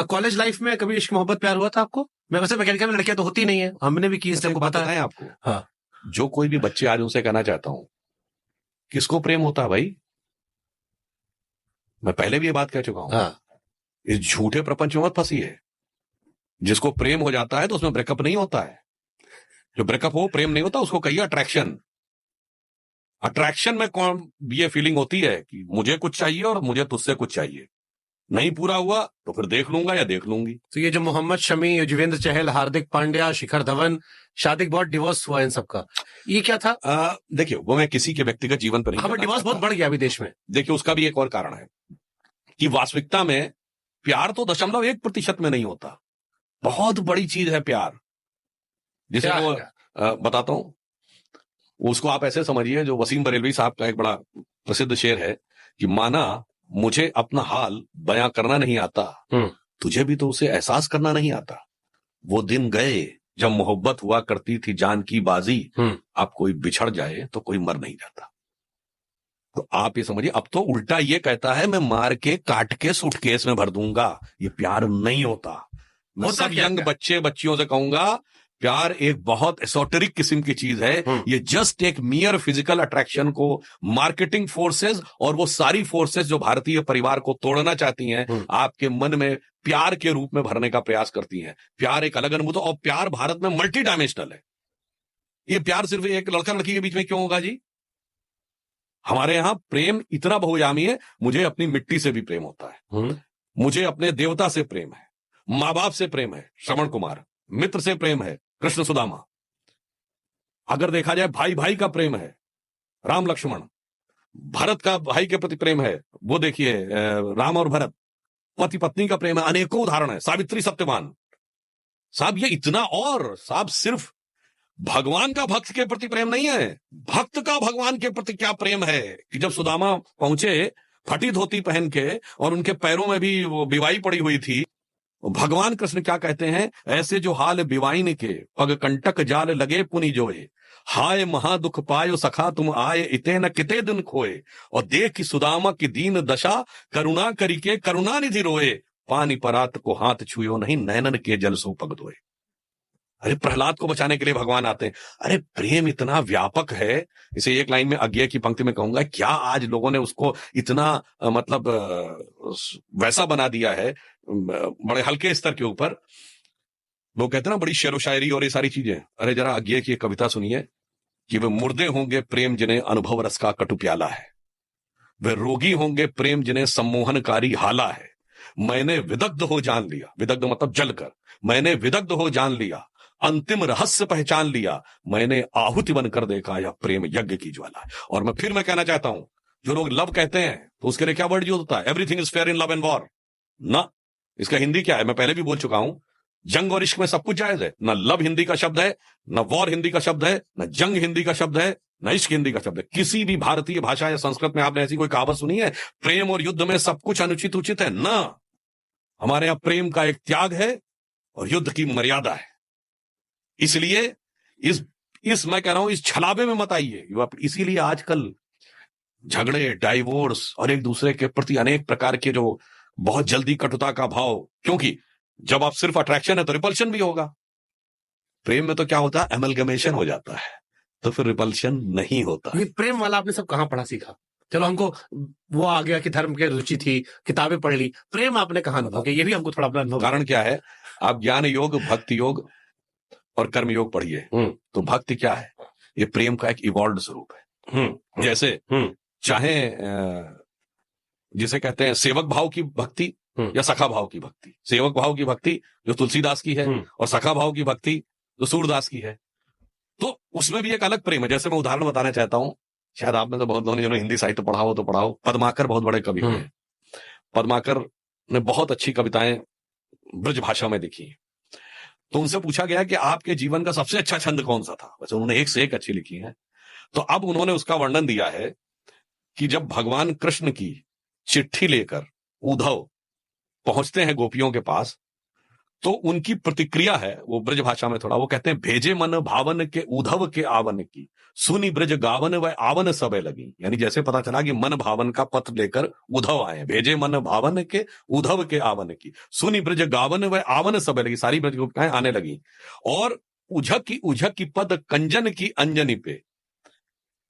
College life में कभी इश्क मोहब्बत प्यार हुआ था आपको? मैं वैसे मैकेनिकल में लड़कियां तो होती नहीं है, हमने भी की, इससे आपको पता है आपको। हाँ, जो कोई भी बच्चे आज उनसे कहना चाहता हूं, किसको प्रेम होता है भाई? मैं पहले भी ये बात कह चुका हूं। हाँ, इस झूठे प्रपंच में मत फंसी है। जिसको प्रेम हो जाता है तो उसमें ब्रेकअप नहीं होता है। जो ब्रेकअप हो, प्रेम नहीं होता, उसको कहिए अट्रैक्शन। अट्रैक्शन में कौन ये फीलिंग होती है कि मुझे कुछ चाहिए और मुझे तुझसे कुछ चाहिए, नहीं पूरा हुआ तो फिर देख लूंगा या देख लूंगी। तो ये जो मोहम्मद शमी, युजवेंद्र चहल, हार्दिक पांड्या, शिखर धवन, शादी के बाद डिवोर्स हुआ इन सबका, ये क्या था? देखिए, वो मैं किसी के व्यक्तिगत जीवन पर नहीं, हाँ, डिवोर्स बहुत बढ़ गया अभी देश में। देखिए, उसका भी एक और कारण है कि वास्तविकता में प्यार तो 0.1% में नहीं होता। बहुत बड़ी चीज है प्यार, जिसे वो बताता हूं। उसको आप ऐसे समझिए, जो वसीम बरेलवी साहब का एक बड़ा प्रसिद्ध शेर है कि माना मुझे अपना हाल बयां करना नहीं आता, तुझे भी तो उसे एहसास करना नहीं आता। वो दिन गए जब मोहब्बत हुआ करती थी जान की बाजी, अब कोई बिछड़ जाए तो कोई मर नहीं जाता। तो आप ये समझिए, अब तो उल्टा ये कहता है मैं मार के काट के सूटकेस में भर दूंगा। ये प्यार नहीं होता। मैं सब यंग बच्चे बच्चियों से कहूंगा, प्यार एक बहुत एसोटेरिक किस्म की चीज है। ये जस्ट एक मियर फिजिकल अट्रैक्शन को मार्केटिंग फोर्सेस और वो सारी फोर्सेस जो भारतीय परिवार को तोड़ना चाहती हैं, आपके मन में प्यार के रूप में भरने का प्रयास करती हैं। प्यार एक अलग अनुभूति, और प्यार भारत में मल्टी डायमेंशनल है। ये प्यार सिर्फ एक लड़का लड़की के बीच में क्यों होगा जी? हमारे यहां प्रेम इतना बहुआयामी है। मुझे अपनी मिट्टी से भी प्रेम होता है, मुझे अपने देवता से प्रेम है, मां बाप से प्रेम है, श्रवण कुमार, मित्र से प्रेम है, कृष्ण सुदामा। अगर देखा जाए भाई भाई का प्रेम है, राम लक्ष्मण। भरत का भाई के प्रति प्रेम है, वो देखिए राम और भरत। पति पत्नी का प्रेम है, अनेकों उदाहरण है, सावित्री सत्यवान। साहब ये इतना, और साहब सिर्फ भगवान का भक्त के प्रति प्रेम नहीं है, भक्त का भगवान के प्रति क्या प्रेम है कि जब सुदामा पहुंचे फटी धोती पहन के और उनके पैरों में भी वो बिवाई पड़ी हुई थी, भगवान कृष्ण क्या कहते हैं, ऐसे जो हाल बिवाइन के पग कंटक जाल लगे पुनि जोए, हाय महादुख पायो सखा तुम आए इते न किते दिन खोए, और देख की सुदामा की दीन दशा करुणा करी के करुणा निधि रोए, पानी परात को हाथ छुयो नहीं नैनन के जल सो पग धोए। अरे प्रहलाद को बचाने के लिए भगवान आते हैं। अरे प्रेम इतना व्यापक है, इसे एक लाइन में अज्ञेय की पंक्ति में कहूंगा, क्या आज लोगों ने उसको इतना मतलब वैसा बना दिया है, बड़े हल्के स्तर के ऊपर। वो कहते हैं ना बड़ी शेर व शायरी और ये सारी चीजें। अरे जरा अज्ञेय की एक कविता सुनिए कि वे मुर्दे होंगे प्रेम जिन्हें अनुभव रस का कटु प्याला है, वे रोगी होंगे प्रेम जिन्हें सम्मोहनकारी हाला है, मैंने विदग्ध हो जान लिया, विदग्ध मतलब जलकर, मैंने विदग्ध हो जान लिया, अंतिम रहस्य पहचान लिया, मैंने आहुति बनकर देखा यह प्रेम यज्ञ की ज्वाला है। और मैं कहना चाहता हूं, जो लोग लव कहते हैं तो उसके लिए क्या वर्ड यूज होता है? Everything is fair in love and war ना। इसका हिंदी क्या है? मैं पहले भी बोल चुका हूं, जंग और इश्क में सब कुछ जायज है। ना लव हिंदी का शब्द है, ना वॉर हिंदी का शब्द है, ना जंग हिंदी का शब्द है, ना इश्क हिंदी का शब्द है। किसी भी भारतीय भाषा या संस्कृत में आपने ऐसी कोई कहावत सुनी है प्रेम और युद्ध में सब कुछ अनुचित उचित है? ना, हमारे यहां प्रेम का एक त्याग है और युद्ध की मर्यादा है। इसलिए इस मैं कह रहा हूं, इस छलावे में मत आइए। इसीलिए आजकल झगड़े, डाइवोर्स और एक दूसरे के प्रति अनेक प्रकार के जो बहुत जल्दी कटुता का भाव, क्योंकि जब आप सिर्फ अट्रैक्शन है तो रिपल्शन भी होगा। प्रेम में तो क्या होता है, एमलगमेशन हो जाता है, तो फिर रिपल्शन नहीं होता। ये प्रेम वाला आपने सब कहां पढ़ा सीखा? चलो हमको वो आ गया कि धर्म की रुचि थी, किताबें पढ़ ली, प्रेम आपने कहां अनुभव किया? ये भी हमको थोड़ा अपना कारण क्या है, आप ज्ञान योग, भक्ति योग और कर्म योग पढ़िए तो भक्ति क्या है, ये प्रेम का एक इवॉल्व्ड स्वरूप है। जैसे चाहे जिसे कहते हैं सेवक भाव की भक्ति या सखा भाव की भक्ति। सेवक भाव की भक्ति जो तुलसीदास की है और सखा भाव की भक्ति जो सूरदास की है, तो उसमें भी एक अलग प्रेम है। जैसे मैं उदाहरण बताना चाहता हूं, शायद आप में तो बहुत लोगों ने जिन्होंने हिंदी साहित्य पढ़ा हो तो पढ़ाओ, पद्माकर बहुत बड़े कवि हुए। पद्माकर ने बहुत अच्छी कविताएं ब्रज भाषा में लिखी। तो उनसे पूछा गया कि आपके जीवन का सबसे अच्छा छंद कौन सा था? वैसे उन्होंने एक से एक अच्छी लिखी है। तो अब उन्होंने उसका वर्णन दिया है कि जब भगवान कृष्ण की चिट्ठी लेकर उद्धव पहुंचते हैं गोपियों के पास, तो उनकी प्रतिक्रिया है वो ब्रज भाषा में थोड़ा, वो कहते हैं भेजे मन भावन के उधव के आवन की, सुनी ब्रज गावन व आवन सबे लगी। यानी जैसे पता चला कि मन भावन का पत्र लेकर उधव आए, भेजे मन भावन के उधव के आवन की, सुनी ब्रज गावन व आवन सबे लगी, सारी ब्रज गोपिकाएं आने लगी। और उझक की पद कंजन की अंजनी पे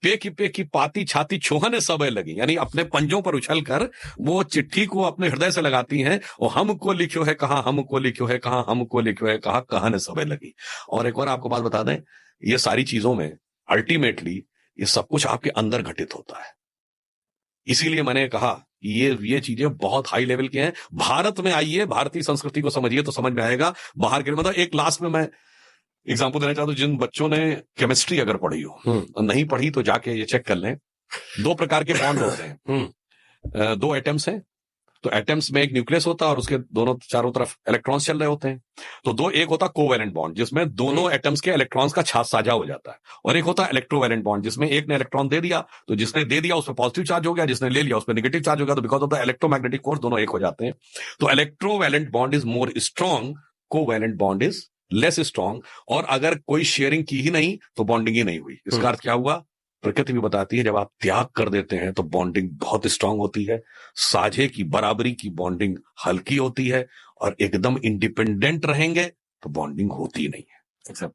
की पाती छाती छोहने सबे लगी। यानी अपने पंजों पर उछल कर वो चिट्ठी को अपने हृदय से लगाती हैं, और हमको लिखो है कहा, हमको लिखो है कहा, हमको लिखो है कहा, कहने सबे लगी। और एक और आपको बात बता दें, ये सारी चीजों में अल्टीमेटली ये सब कुछ आपके अंदर घटित होता है। इसीलिए मैंने कहा ये चीजें बहुत हाई लेवल की हैं। भारत में आइए, भारतीय संस्कृति को समझिए तो समझ में आएगा। बाहर के मतलब एक क्लास में मैं एग्जाम्पल देना चाहता हूं, जिन बच्चों ने केमिस्ट्री अगर पढ़ी हो, नहीं पढ़ी तो जाके ये चेक कर लें। 2 प्रकार के बॉन्ड होते हैं, 2 एटम्स हैं, तो एटम्स में एक न्यूक्लियस होता है और उसके दोनों चारों तरफ इलेक्ट्रॉन्स चल रहे होते हैं। तो एक होता कोवैलेंट बॉन्ड जिसमें दोनों एटम्स के इलेक्ट्रॉन्स का साझा हो जाता है, और एक होता इलेक्ट्रोवैलेंट बॉन्ड जिसमें एक ने इलेक्ट्रॉन दे दिया तो जिसने दे दिया उसमें पॉजिटिव चार्ज हो गया, जिसने ले लिया उसमें नेगेटिव चार्ज हो गया। तो because of the electromagnetic force दोनों एक हो जाते हैं। तो electrovalent bond is more strong, covalent bond is less strong. और अगर कोई शेयरिंग की ही नहीं तो बॉन्डिंग ही नहीं हुई। इसका अर्थ क्या हुआ? प्रकृति भी बताती है जब आप त्याग कर देते हैं तो बॉन्डिंग बहुत स्ट्रांग होती है, साझे की बराबरी की बॉन्डिंग हल्की होती है, और एकदम इंडिपेंडेंट रहेंगे तो बॉन्डिंग होती नहीं है।